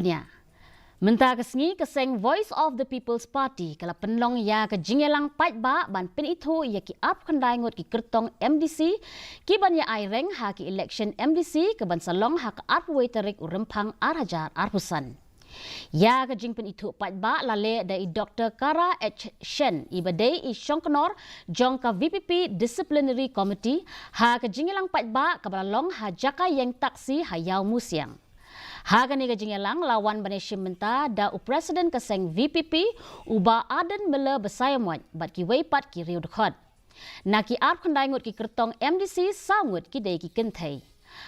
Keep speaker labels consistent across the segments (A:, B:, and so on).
A: Nya. Bynta kesengi ke Seng Voice of the People's Party kala penlong ya ke jingelang Pynithuh ban Pynithuh ya ki ap kendai ngot ki Kyrtong MDC ki ban ya aireng ha ki election MDC ke ban salong ha ke ap waiterik urempang arhajar arpusan. Ya ke jing Pynithuh Pynithuh lale dai Dr. Kara H. Shen ibadai i Shongknor jong ka VPP Disciplinary Committee ha ke jingelang Pynithuh ke balalong ha jaka yang taksi hayau musiang. Hagan ni jingelang lawan Baneshim Bynta da Presiden ke Seng VPP uba aden mele besayamwat bat ki weipat ki riu dekhot. Naki ap khandai ngut ki Kyrtong MDC sangut ki dei ki kenthai.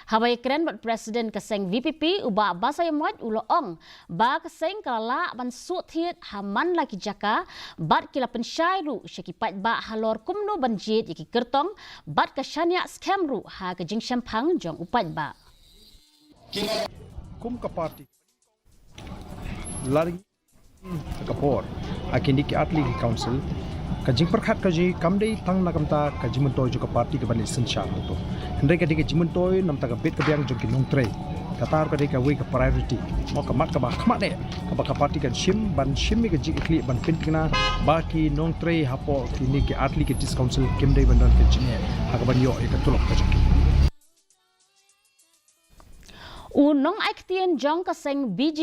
A: Habai keren bat Presiden ke Seng VPP uba basayamwat uloong ba ke Seng kala ban suthiet haman laki jaka bat kila pensyairu syaki pat ba halor kumno banjit ki Kyrtong bat ke syanya skemru ha ke jing syampang jong upat ba.
B: Kum ka party lari kapor akini ki atli ki council ka jing perkhat ka ji kamdei tang na kamta ka jimuntoy jo ka party ka bani sencha to hendai ka dik jimuntoy nam ta ka bet ka biang jo ki nong tre katar ka dik ka we ka priority mo ka mat ka ba khma de ka ba ka party ka shim ban shim mi ka ji kli ban pintina ba ki nong tre hapo ki ni ki atli ki dis council kimdei ban dan ke jine ha ka ban yo e ka tulok ka ji
A: Unong aiktien jong ka Seng BG